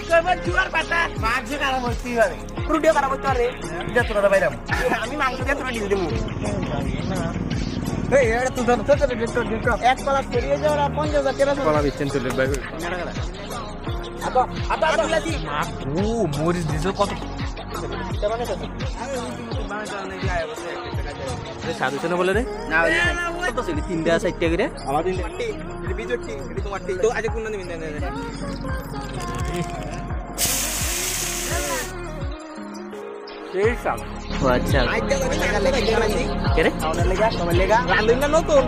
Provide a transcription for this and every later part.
আজকে আমার জুয়ার পাতা মাছ খারাপ হচ্ছে এবারে রুটিও খারাপ হচ্ছে রে এটা তোরা বাইরাম আমি মাংস দিয়ে তোরা ডিল দেবো এই এটা তো তো এক কলা ফেরিয়ে যাওয়ার আর 50,000 টাকা কলা বিচ্ছেন চলে ভাই আবা আবা দিলাজি ও মরিস দিছো কত সাধু না বলে রে না কত সেটি 3টা 4টা করে আমার দিন এটি বিজোটি এটি তোমার তো আজ কোন দিন না এই সাল ও আচ্ছা আইতে লাগা কে রে খাওয়ার লাগা তোমার লাগা রান্না না নতুন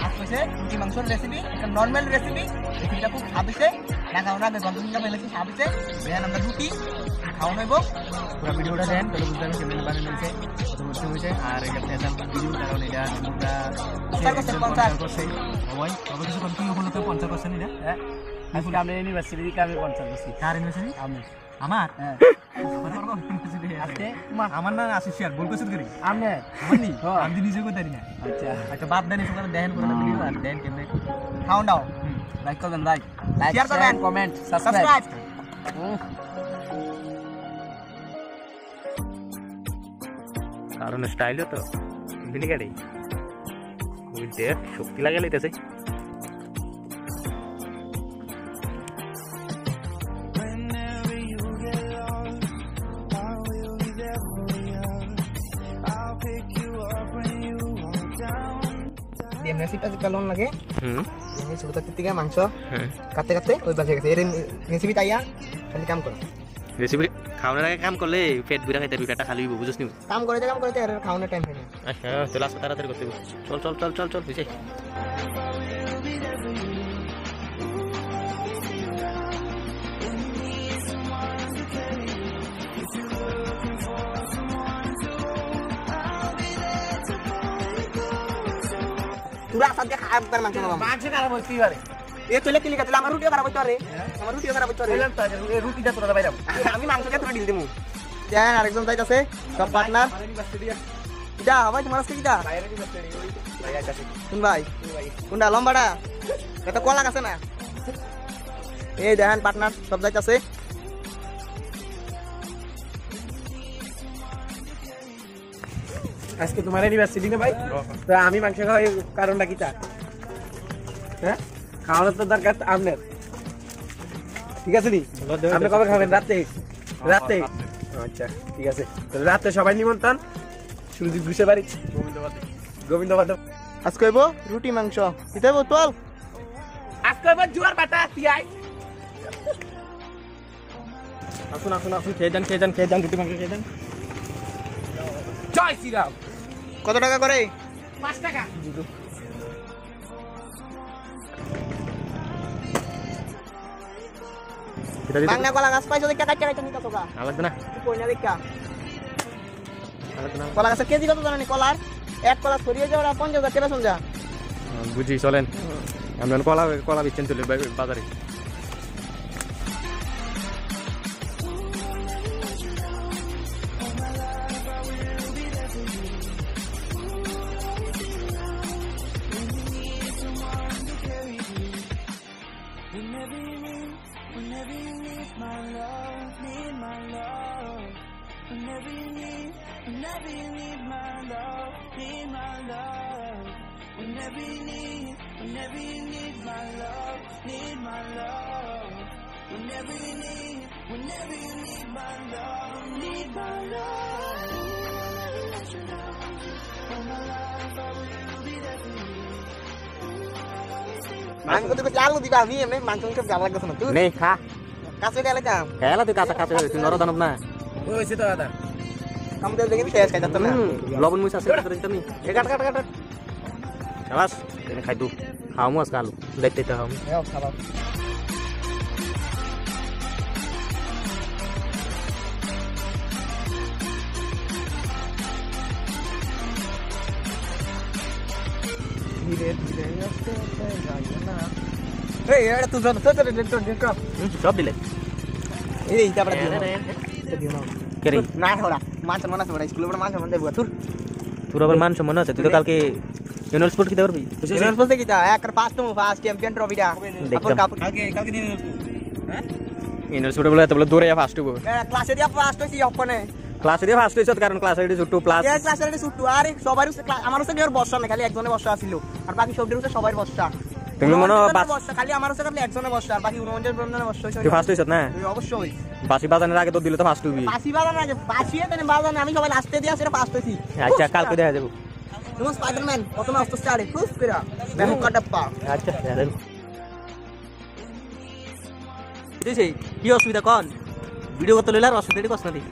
আসছে রুটি মাংসের রেসিপি এটা নরমাল রেসিপি রেসিপিটা খুব স্বাদ হইছে না খাওয়া না গন্ধটা ফেলেছি স্বাদ হইছে দেন আমরা রুটি খাওয়া নেব পুরো ভিডিওটা দেন তাহলে বুঝতে পারবেন কেমন বানানো হয়েছে কত বলতে হয়েছে আর এটা ফ্যাশন ভিডিও কারণ এটা আমরা 50% করছে ওই কত কিছু কোন কি হলো তো 50% এটা হ্যাঁ আজকে আমরা ইউনিভার্সিটি কামে পঞ্চাশ বসি কার ইউনিভার্সিটি আমি আমার হ্যাঁ আজকে আমার না আসিস আর বল কইছিস করি আমি মানি আমি নিজে কই জানি না আচ্ছা আচ্ছা বাদ দেন সকালে দেখেন পুরো ভিডিও আর দেন কেমনে খাওন দাও লাইক করবেন লাইক শেয়ার করবেন কমেন্ট সাবস্ক্রাইব কারণ স্টাইলও তো ভিনিগারে ওই দেখ শক্তি লাগে লইতেছে এমনি সিটা কালন লাগে হুম এমনি ছোট থেকে মাংস হ্যাঁ কাটতে কাটতে ওই বাজে গেছে এর রেসিপি তাইয়া খালি কাম করো রেসিপি খাওয়ানোর আগে কাম করলে পেট বুড়া খাইতে পেটটা খালি বুঝছিস নি কাম করতে আর খাওয়ানোর টাইম হয় না আচ্ছা চল আসো তাড়াতাড়ি করতে হবে। চল চল চল চল চল বুঝে পুরা সাথে খারাপ করে মাংস বাবা মাছ খারাপ হচ্ছে এবারে এ তুলে কিলি কাটলে আমার রুটিও খারাপ হচ্ছে রে আমার রুটিও খারাপ হচ্ছে রে বললাম তো এই রুটিটা তোরা বাইরাম আমি মাংস দিয়ে তোরা ডিল দেবো দেন আরেকজন যাইতাছে সব পার্টনার যা ভাই তোমার আজকে কিটা শুন ভাই কোনটা লম্বাটা এটা কলা আছে না এই দেখেন পার্টনার সব যাইতাছে আজকে তোমার ইউনিভার্সিটি না ভাই তো আমি মাংস খাওয়াই কারণটা কি তা হ্যাঁ খাওয়ানোর তো দরকার আপনার ঠিক আছে নি আপনি কবে খাবেন রাতে রাতে আচ্ছা ঠিক আছে তাহলে রাতে সবাই নিমন্ত্রণ সুরজিৎ ঘুষে বাড়ি গোবিন্দবাদ আজকে হইব রুটি মাংস দিতে হইব তোল আজকে এবার জুয়ার বাটা পিয়াই আসুন আসুন আসুন খেয়ে যান রুটি মাংস খেয়ে যান জয় শ্রীরাম কত টাকা করে 5 টাকা এটা দিতে বাংলা কলা গাছ পাইছো দেখা কাটতে কাটতে নিতে তোকা লাগবে না কই না দেখা লাগবে না কলা গাছের কেজি কত জানেন কলার এক কলা ছড়িয়ে যাওয়ার 50,000 টাকা শুন যা বুঝি চলেন আমি কলা কলা বিচ্ছেন চলে বাজারে মাংস তো কইছি আলু দিবা আমি এমনি মাংস সব ভালো লাগতেছ না তুই নেই খা কাছে গেলে কাম খেলা তুই কাঁচা কাঁচা তুই নরম দানব না ওই হইছে তো দাদা কাম দিয়ে দেখি শেষ খাই যাচ্ছে না লবণ মুছ আছে তোর তুমি এ কাট কাট কাট শাবাশ এনে খাই তু খাওমু আজকে আলু দেখতে তো খাওমু এও খাবা ধীরে ধীরে আস্তে আস্তে যাই না এই এটা তুই জানো তো সব দিলে এই তারপরে দিও না কে রে না হড়া মাছ মনে আছে বড় স্কুলে বড় মাছ মনে দেবো তোর তোর আবার মান সম্মান আছে তুই তো কালকে ইউনিভার্সিটি স্পোর্ট কি করবি জেনারেল বলতে কি তা এক ফার্স্ট চ্যাম্পিয়ন ট্রফিটা আপন কাপ কালকে দিন হ্যাঁ ইউনিভার্সিটি বলে এত বলে দৌড়ে ফার্স্ট হবো ক্লাসে দিয়া ফার্স্ট হইছি অপনে ক্লাসে দিয়ে ফার্স্ট হয়েছে কারণ ক্লাসে ছুট্টু প্লাস কে ক্লাসে রে ছুটু আরে সবার আমার হচ্ছে কেউ বর্ষা না খালি একজনের বর্ষা ছিল আর বাকি সবদের হচ্ছে সবার বর্ষা তুমি মনে হয় বর্ষা খালি আমার হচ্ছে খালি একজনের বর্ষা আর বাকি 49 জনের বর্ষা হইছে তুই ফার্স্ট হয়েছ না অবশ্যই বাসি বাজানোর আগে তো দিলে তো ফার্স্ট হবি বাসি বাজান আগে বাসিয়ে দেন বাজান আমি সবাই লাস্টে দিয়া সেটা ফার্স্ট হইছি আচ্ছা কালকে দেখা যাবো তুমি স্পাইডারম্যান প্রথমে অস্ত্র স্টারে খুব কইরা বেহু কাটাপ্পা আচ্ছা দেখা যাবো বুঝেছি কি অসুবিধা কন ভিডিও করতে লইলে আর অসুবিধা কষ্ট না দি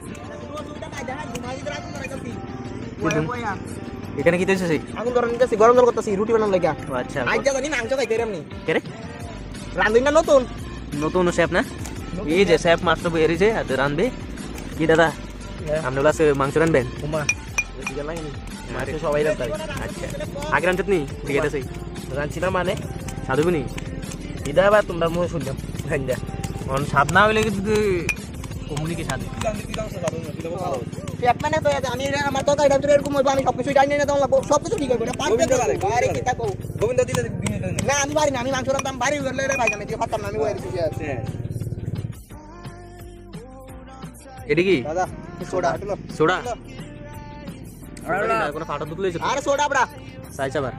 এখানে কি দিয়েছিস আগুন গরম নিতেছি গরম জল করতেছি রুটি বানানোর লাগা আচ্ছা আজ জানি মাংস খাইতে এরমনি কে রে রান্ধুন না নতুন নতুন শেফ না এই যে শেফ মাস্টার বেরিয়েছে আর রানবে কি দাদা আপনার কাছে মাংস রানবেন সবাই রান্তারি আচ্ছা আগে রানছত নি ঠিক আছে রাঁধছি না মানে সাধুবি নি ইদা আবার তোমরা মুখ শুনলাম গাঞ্জা অন স্বাদ না হইলে কিন্তু কমিউনিকে স্বাদ শেফ মানে তো আমি আমার তো এটা এরকম হইব আমি সবকিছু জানি না তোমার সবকিছু ঠিক হবে আরে কি থাকো গোবিন্দ দিলে না আমি পারি না আমি মাংস রান্তাম বাড়ি গেলে রে ভাই আমি দিয়ে পারতাম না আমি বলে দিছি এটা কি দাদা সোডা সোডা কোনো ফাটা দুধ লইছ আরে সোডা বড়া সাই চাবা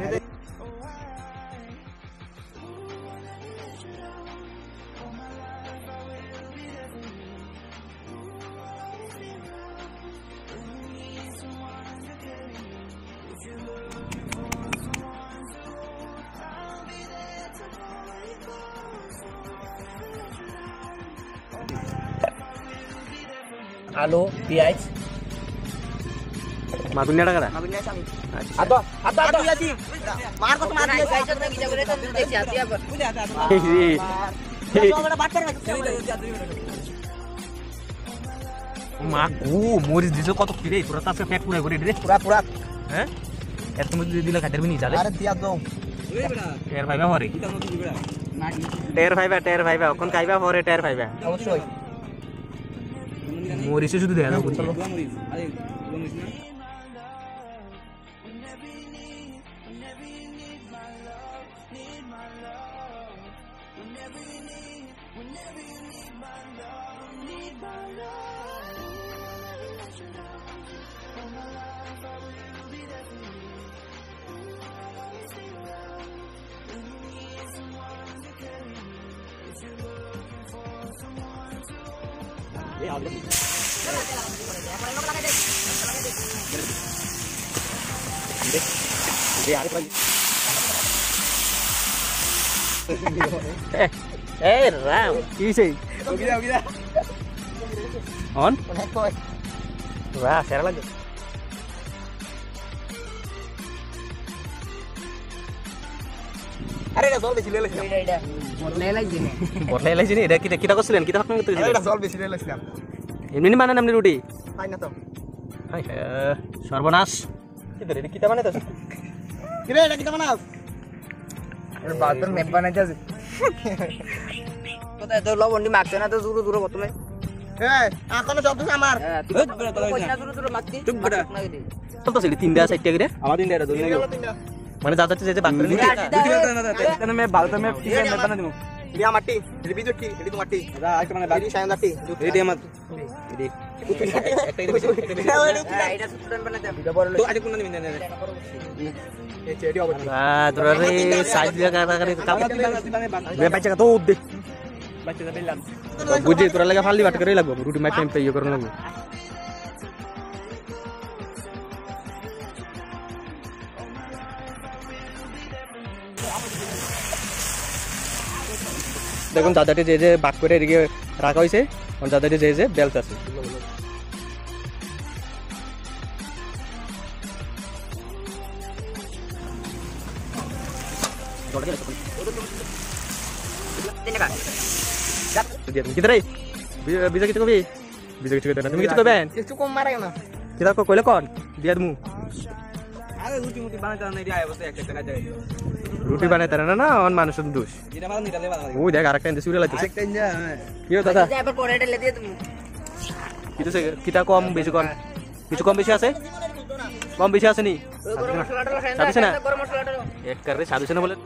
আলু পেঁয়াজ মাগুন টাকা দা আমি নিয়ে আমি আদা আদা আদা দিয়েছি মার কত মার দিয়েছি মা ও মরিচ দিছ কত কিরে তোরা তো আজকে পেট পুরাই করে রে পুরা পুরা হ্যাঁ এত মরিচ দিলে খাইতে পারবি নি জালে আরে দিয়া দাও টের ভাইবা হরে টের ভাইবা কোন খাইবা হরে টের ভাইবা অবশ্যই মরিচে শুধু দেখা দাও বুঝছো Eh, ram. Isi. Gila. On? অনেক কই Wah, share lagi. আরে এটা জল বেশি লইলাম এটা বটলাই লাইছি নি এটা কিটা করছিলেন কিটা ভাবনা করতে এটা জল বেশি লইলাম এমনি বানান আপনি রুটি পাই না তো সর্বনাশ কি ধরে এটা কিটা বানাইতাছ কিরে এটা কি বানাস এর বাদর ম্যাপ বানাইতে আছে কোথায় তো লবণটি মাখছে না তো দূর দূর প্রথমে এই এখনো সব কিছু আমার পয়সা দূর দূর মাখছি চুপ করে চলতেছে তিনটা চারটা করে আমার দিন এটা দুনিয়া মানে যা যাচ্ছে যে বাক করে নিতে কেন মে বালতা মে পিছে মে বানা দিমু এটা মাটি এটা বিজুটি এটা তো মাটি দা আইটা মানে বাকি সায়ন মাটি এডি আমার এডি এটা স্টুডেন্ট বানাতে এটা বড় তো আজ কোন দিন না এই চেডি অবস্থা ধরে সাইজ দিয়া কাকা বাচ্চা তো দে বাচ্চা দিলাম বুঝি তোরা লাগা ফালি বাট করে লাগবো রুটি মাই টাইম পেয়ে করে লাগবো দেখুন দাদাটি যে যে বাক করে এদিকে রাখা হয়েছে দাদাটি যে যে বেল্ট আছে কিতরে বিজা কিছু কবি বিজা কিছু কইতা তুমি কিছু কইবেন কিছু কম মারাই না কিতা কইলে কোন দিয়া দমু আরে রুটি মুটি বানাতে না দিয়া অবস্থা একটা টাকা যায় রুটি বানাই তারা না অন মানুষের দোষ এটা বানাতে নিলে বানাতে ওই দেখ আরেকটা ইন্দে সুরে লাগতেছে একটা যা কি দাদা এবার পরে এটা লেদিয়ে তুমি কিছু কিতা কম বেশি কোন কিছু কম বেশি আছে কম বেশি আছে নি গরম মশলাটা সাথে না গরম মশলাটা এড কর রে সাধু না বলে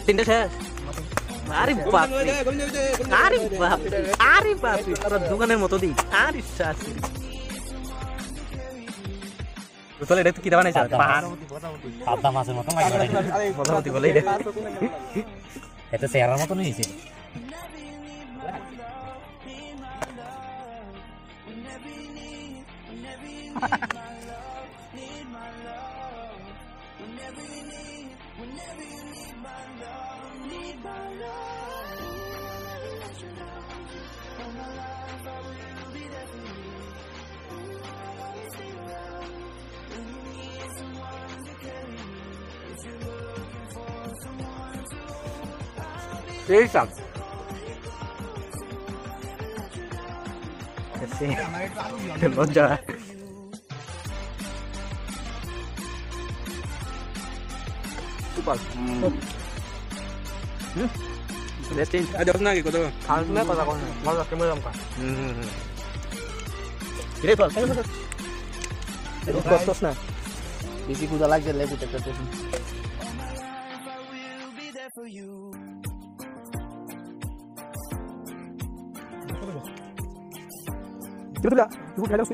তিনটা শেষ আরে বাপ রে। আরে বাপ রে, আরে বাপ রে, তোরা দোকানের মতো দিই আরে শাসি তোলে এটা কি বানাইছ পাহাড় সাদা মাছের মতো লাগে পদাবতী বলে এটা এটা চেহারার মতো নিয়েছে এই সাম লজ্জা সুপার রেস্টিং আজ না কি কথা খান না কথা কোন মজা কেমন রকম রে তো এটা কষ্টস না বেশি কুদা লাগছে লেবু তে করতে Kita tu dah, ibu dah dah